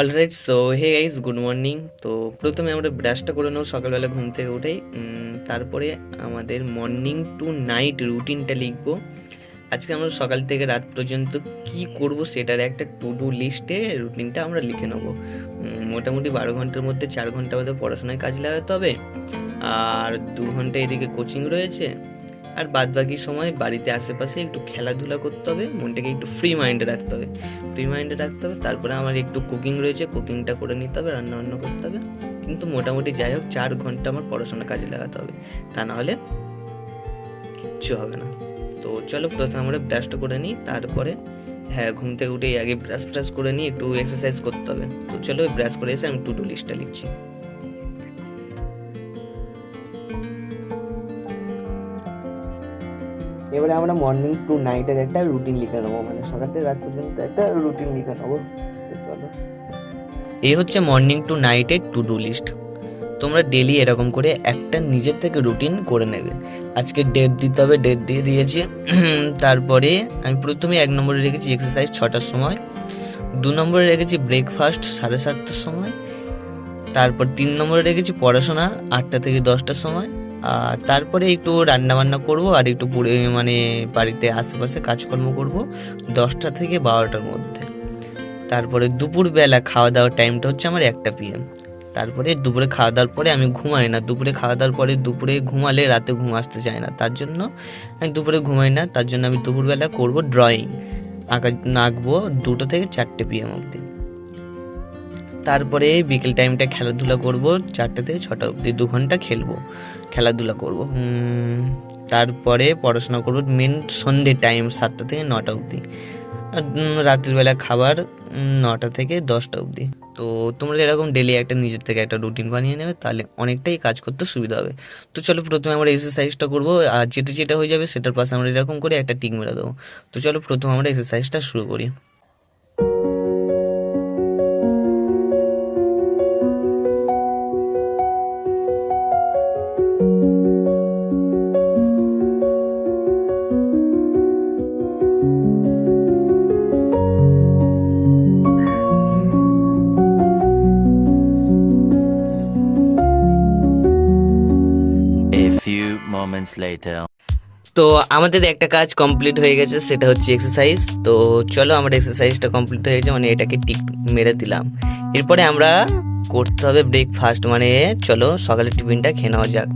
Alright, so hey guys, good morning. তো প্রথমে আমরা ব্রাশটা করে নেব সকালবেলা ঘুম থেকে উঠেই। তারপরে আমাদের মর্নিং টু নাইট রুটিনটা লিখবো। আজকে আমরা সকাল থেকে রাত পর্যন্ত কি করব সেটার একটা টু ডু লিস্টে রুটিনটা আমরা লিখে নেবো। মোটামুটি 12 ঘন্টার মধ্যে 4 ঘন্টা আমাদের পড়াশোনায় কাজ লাগাতে হবে, আর 2 ঘন্টা এদিকে কোচিং রয়েছে, আর বাদ বাকি সময় বাড়িতে আশেপাশে একটু খেলাধুলা করতে হবে, মনটাকে একটু ফ্রি মাইন্ডে রাখতে হবে। তারপরে আমার একটু কুকিং রয়েছে, কুকিংটা করে নিতে হবে, রান্না বান্না করতে হবে। কিন্তু মোটামুটি যাই হোক 4 ঘন্টা আমার পড়াশোনা কাজে লাগাতে হবে, তা নাহলে কিচ্ছু হবে না। তো চলো প্রথমে আমরা ব্রাশটা করে নিই, তারপরে ঘুম থেকে উঠেই আগে ব্রাশ করে নিই, একটু এক্সারসাইজ করতে হবে। তো চলো ব্রাশ করে এসে আমি টু ডু লিস্টটা লিখছি। এবারে আমরা মর্নিং টু নাইটের একটা রুটিন লিখে নেবো, মানে সকাল থেকে রাত পর্যন্ত একটা রুটিন লিখে নেবো। তো চলো, এই হচ্ছে মর্নিং টু নাইটের টু ডু লিস্ট। তোমরা ডেলি এরকম করে একটা নিজের থেকে রুটিন করে নেবে। আজকে ডেট দিতে হবে, ডেট দিয়ে দিয়েছি। তারপরে আমি প্রথমে 1 নম্বরে রেখেছি এক্সারসাইজ 6টার সময়, 2 নম্বরে রেখেছি ব্রেকফাস্ট 7:30টার সময়, তারপর 3 নম্বরে রেখেছি পড়াশোনা 8টা থেকে 10টার সময়, আর তারপরে একটু রান্না বান্না করবো, আর একটু মানে বাড়িতে আশেপাশে কাজকর্ম করব 10টা থেকে 12টার মধ্যে। তারপরে দুপুরবেলা খাওয়া দাওয়ার টাইমটা হচ্ছে আমার 1টা PM। তারপরে দুপুরে খাওয়া দাওয়ার পরে আমি ঘুমাই না, দুপুরে খাওয়া দাওয়ার পরে দুপুরে ঘুমালে রাতে ঘুম আসতে চায় না, তার জন্য আমি দুপুরে ঘুমাই না। তার জন্য আমি দুপুরবেলা করব ড্রয়িং, আঁকবো 2টা থেকে 4টে PM অবধি। তারপরে বিকেল টাইমটা খেলাধুলা করব 4টা থেকে 6টা অবধি, 2 ঘন্টা খেলাধুলা করব। তারপরে পড়াশোনা করব মেন সন্ধ্যে টাইম 7টা থেকে 9টা অবধি। রাতের বেলা খাবার 9টা থেকে 10টা অবধি। তো তোমরা এরকম ডেলি একটা নিজের থেকে একটা রুটিন বানিয়ে নেবে, তাহলে অনেকটাই কাজ করতে সুবিধা হবে। তো চলো প্রথমে আমরা এক্সারসাইজটা করবো, আর যেটা হয়ে যাবে সেটার পাশে আমরা এরকম করে একটা টিক মেরে দেবো। তো চলো প্রথমে আমরা এক্সারসাইজটা শুরু করি। তো আমাদের একটা কাজ কমপ্লিট হয়ে গেছে, সেটা হচ্ছে এক্সারসাইজ। তো চলো আমরা এক্সারসাইজটা কমপ্লিট হয়ে গেছে, মানে এটাকে টিক মেরে দিলাম। এরপরে আমরা করতে হবে ব্রেকফাস্ট, মানে চলো সকালের টিফিনটা খেয়ে নেওয়া যাক।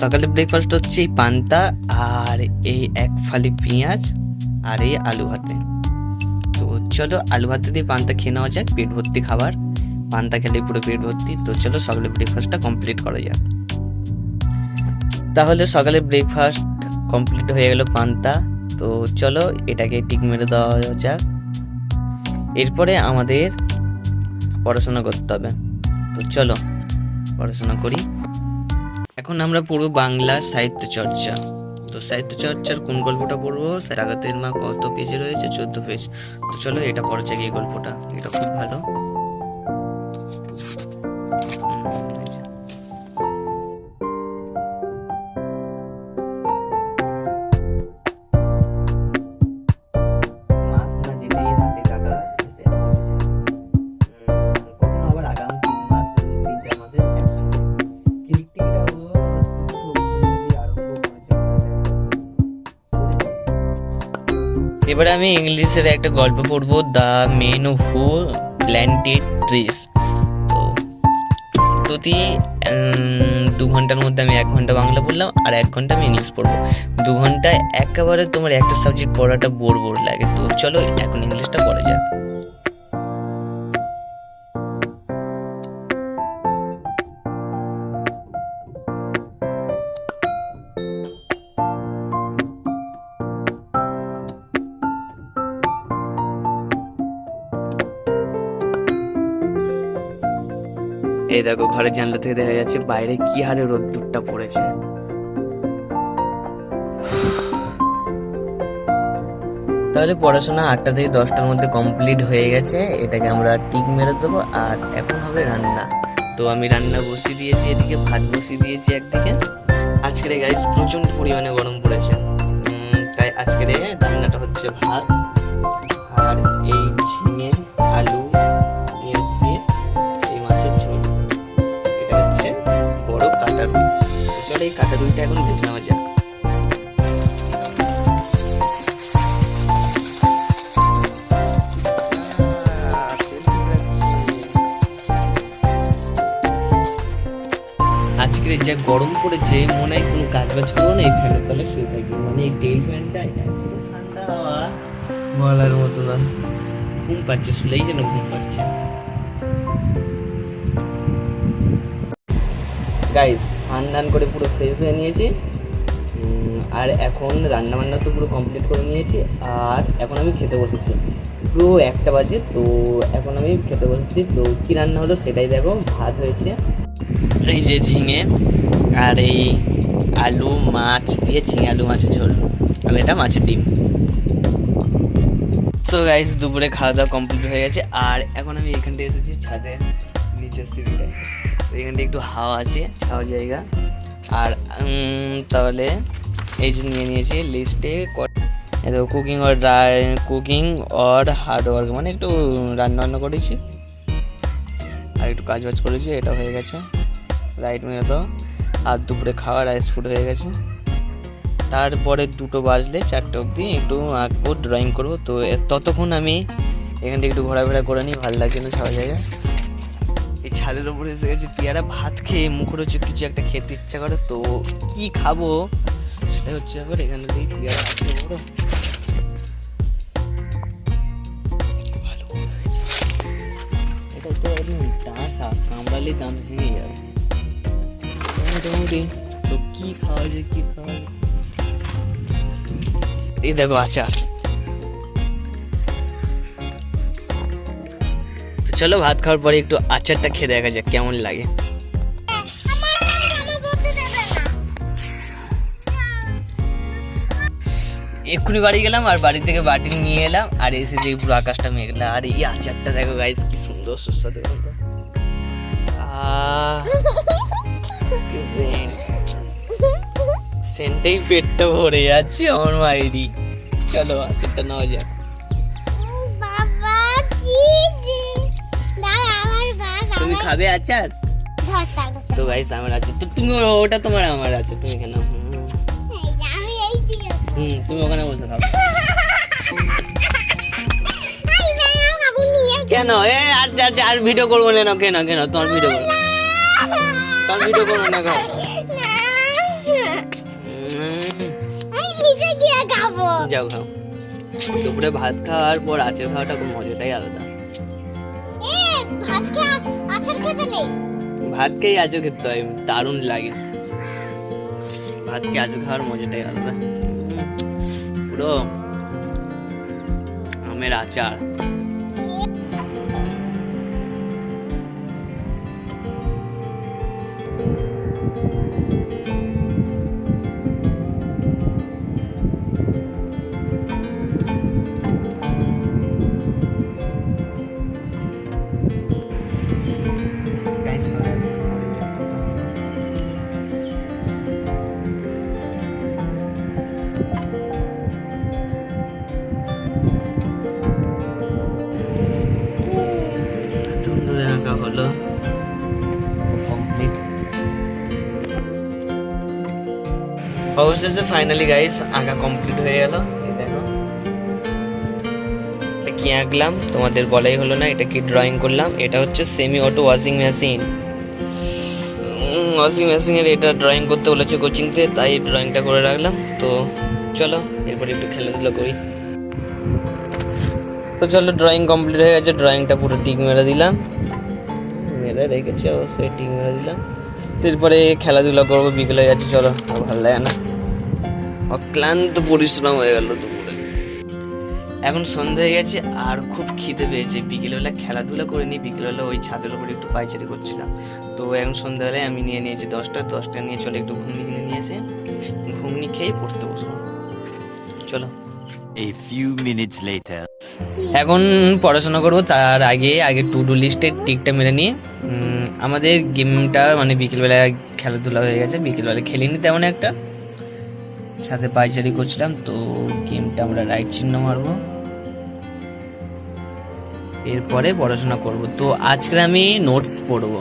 সকালের ব্রেকফাস্ট হচ্ছে এই পান্তা, আর এই 1 ফালি পেঁয়াজ, আর এই আলু ভাতে। তো চলো আলু ভাতে দিয়ে পান্তা খেয়ে নেওয়া যাক, পেট ভর্তি খাবার, পান্তা খেলে পুরো পেট ভর্তি। তো চলো সকালের ব্রেকফাস্টটা কমপ্লিট করা যাক। তাহলে সকালে ব্রেকফাস্ট কমপ্লিট হয়ে গেল পান্তা। তো চলো এটাকে টিক মেরে দেওয়া যাক। এরপরে আমাদের পড়াশোনা করতে হবে। তো চলো পড়াশোনা করি। এখন আমরা পড়বো বাংলা সাহিত্য চর্চা। তো সাহিত্য চর্চার কোন গল্পটা পড়বো? ডাকাতের মা কত পেজে রয়েছে? 14 পেজ। তো চলো এটা পড়া যাক, এই গল্পটা, এটা খুব ভালো। এবারে আমি ইংলিশের একটা গল্প পড়বো, the men who planted trees. তো প্রতি 2 ঘন্টার মধ্যে আমি 1 ঘন্টা বাংলা পড়লাম, আর 1 ঘন্টা আমি ইংলিশ পড়বো। 2 ঘন্টায় একেবারে তোমার একটা সাবজেক্ট পড়াটা বোর লাগে। তো চলো এখন ইংলিশটা পড়া যাক। এই দেখো ঘরের জানলা থেকে দেখা যাচ্ছে বাইরে কি হারে রোদ্দুরটা পড়েছে। তাহলে পড়াশোনা 8টা থেকে 10টার মধ্যে কমপ্লিট হয়ে গেছে, এটাকে আমরা টিক মেরে দেবো। আর এখন হবে রান্না। তো আমি রান্না বসিয়ে দিয়েছি, এদিকে ভাত বসিয়ে দিয়েছি একদিকে। আজকের গাইস প্রচণ্ড পরিমাণে গরম পড়েছে, তাই আজকের রান্নাটা হচ্ছে ভাত, আর এই ঝিঙে আলু চলো এই কাটা রুইটা এখন ভেজে নেওয়া যাক। আজকের যা গরম পড়েছে মনে হয় কোনো কাজ বাজ করবো না, এই ফ্যানের তলায় শুয়ে থাকি। মানে এই টেবিল ফ্যানটা এত ঠান্ডা হাওয়া বলার মতো না। ঘুম পাচ্ছে, শুলেই যেন ঘুম পাচ্ছে। গাইস স্নান করে পুরো ফ্রেশ হয়ে নিয়েছি, আর এখন রান্না বান্না তো পুরো কমপ্লিট করে নিয়েছি। আর এখন আমি খেতে বসেছি, পুরো 1টা বাজে। তো এখন আমি খেতে বসেছি। তো কী রান্না হলো সেটাই দেখো। ভাত হয়েছে, এই যে ঝিঙে আর এই আলু মাছ দিয়ে ঝিঙে আলু মাছের ঝোল, আর এটা মাছের ডিম। সো গাইস দুপুরে খাওয়া দাওয়া কমপ্লিট হয়ে গেছে। আর এখন আমি এখানটা এসেছি ছাদে, নিচের সিঁড়িটায়। এখানটা একটু হাওয়া আছে, ছাওয়া জায়গা। আর তাহলে এই যে নিয়ে নিয়েছি লিস্টে কুকিং অর হার্ড ওয়ার্ক, মানে একটু রান্না বান্না করেছি আর একটু কাজ বাজ করেছি, এটা হয়ে গেছে। রাইট মেরে দাও। আর দুপুরে খাওয়া রাইস ফুড হয়ে গেছে। তারপরে 2টো বাজলে 4টে অবধি একটু আঁকবো, ড্রয়িং করবো। তো ততক্ষণ আমি এখান থেকে একটু ঘোরাফেরা করে নিই, ভালো লাগছে না ছাওয়া জায়গায়। এই ছাদের ওপরে এসে গেছে পেয়ারা। ভাত খেয়ে মুখরোচক কিছু একটা খেতে ইচ্ছা করে, তো কি খাবো সেটা হচ্ছে আবার। এখানে থেকে পেয়ারা আছে বড়, ভালো হয়েছে। এটা তো একদম ডাসা, কামড়ালে দাম ভেঙে যাবে মোটামুটি। তো কি খাওয়া যায়, কি খাওয়া যায়? এই দেখো আচার। তো চলো ভাত খাওয়ার পরে একটু আচারটা খেয়ে দেখা যাক কেমন লাগে। এক্ষুনি বাড়ি গেলাম, আর বাড়ি থেকে বাটি নিয়ে এলাম, আর এসে যে পুরো আকাশটা মেঘলা। আর এই আচারটা দেখো গাইস, কি সুন্দর সুস্বাদু। সেন্টেই পেটটা ভরে যাচ্ছে আমার মায়েরই। চলো আচারটা নেওয়া যাক। তুমি খাবে আচার? তো গাইস আমার আচার, তো তুমি ওটা তোমার, আমার আচার তুমি কেন? তুমি ওখানে বসে খাও। কেন আর ভিডিও করবো না? কেন কেন তোমার ভিডিও করবো? তোমার ভিডিও করবো না? যাও খাও। দুপুরে ভাত খাওয়ার পর আচার খাওয়াটা খুব মজাটাই আলাদা। ভাত খেয়ে আচার খেতে হয়, দারুণ লাগে। ভাত খেয়ে আচার খাওয়ার মজাটাই আলাদা। পুরো আমের আচার। হলো কমপ্লিট। অবশেষে ফাইনালি গাইস আঁকা কমপ্লিট হয়ে গেল। এই দেখো এটা কি আঁকলাম তোমাদের বলাই হলো না, এটা কি ড্রয়িং করলাম। এটা হচ্ছে semi auto washing machine. Washing মেশিনের এটা ড্রয়িং করতে বলেছে কোচিংতে, তাই ড্রয়িংটা করে রাখলাম। তো চলো এরপর একটু খেলাধুলা করি। তো চলো ড্রয়িং কমপ্লিট হয়ে গেছে, ড্রয়িংটা পুরো টিক মেরে দিলাম, মেরে রেখেছি অবশ্যই টিক মেরে দিলাম। এরপরে খেলাধুলা করবো, বিকেলে গেছে। চলো আর ভালো লাগে না, অক্লান্ত পরিশ্রম হয়ে গেল দুপুরে। এখন সন্ধ্যা হয়ে গেছে আর খুব খিদে পেয়েছে। বিকেলবেলা খেলাধুলা করে নিই, বিকেলবেলা ওই ছাদের উপরে একটু পায়চারি করছিলাম। তো এখন সন্ধ্যাবেলায় আমি নিয়ে নিয়েছি 10টা নিয়ে চলো একটু ঘুগনি কিনে নিয়ে এসে ঘুগনি খেয়ে পড়তে বসবো। চলো। A few minutes later. এখন পড়াশোনা করবো, তার আগে টু ডু লিস্টের টিকটা মেরে নিয়ে আমাদের গেমটা, মানে বিকেলবেলা খেলাধুলা হয়ে গেছে, বিকেলবেলা খেলিনি তেমন একটা, সাথে পাইচারি করছিলাম। তো গেমটা আমরা রাইট চিহ্ন মারবো, এরপরে পড়াশোনা করব। তো আজকে আমি নোটস পড়বো,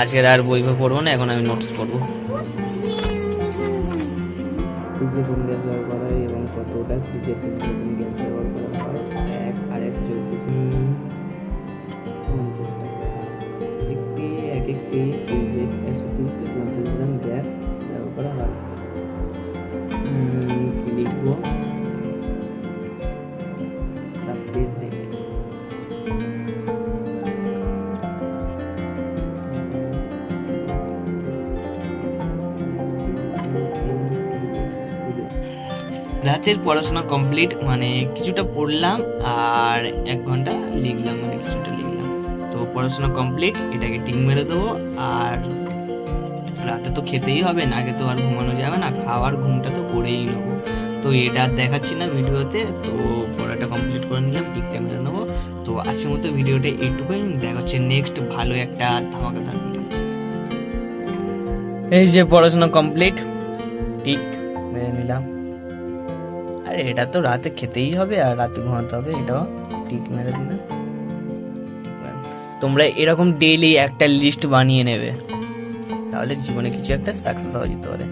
আজকের আর বই পড়বো না, এখন আমি নোটস পড়বো। ফ্রিজে কোন গ্যাস ব্যবহার করা হয় এবং কতটা ফ্রিজে কোন গ্যাস ব্যবহার করা হয়? 1 আর 1 একটি ফ্রিজে 130 থেকে 50 গ্রাম গ্যাস ব্যবহার করা হয়। কি লিখবো? রাতের পড়াশোনা কমপ্লিট, মানে কিছুটা পড়লাম আর 1 ঘন্টা লিখলাম, মানে কিছুটা লিখলাম। তো পড়াশোনা কমপ্লিট, এটাকে টিক মেরে দেবো। আর রাতে তো খেতেই হবে, না আগে তো আর ঘুমানো যাবে না, খাওয়ার ঘুমটা তো করেই নেবো। তো এটা আর দেখাচ্ছি না ভিডিওতে। তো পড়াটা কমপ্লিট করে নিলাম, টিকটা মেরে নেবো। তো আজকের মতো ভিডিওটা এইটুকুই, দেখা হচ্ছে নেক্সট ভালো একটা ধামাকাদার ভিডিও। এই যে পড়াশোনা কমপ্লিট, টিক মেরে নিলাম। আরে এটা তো রাতে খেতেই হবে আর রাতে ঘুমাতে হবে, এটাও টিক মেরে দিলাম। তোমরা এরকম ডেইলি একটা লিস্ট বানিয়ে নেবে, তাহলে জীবনে কিছু একটা সাকসেস হওয়া যেতে পারে।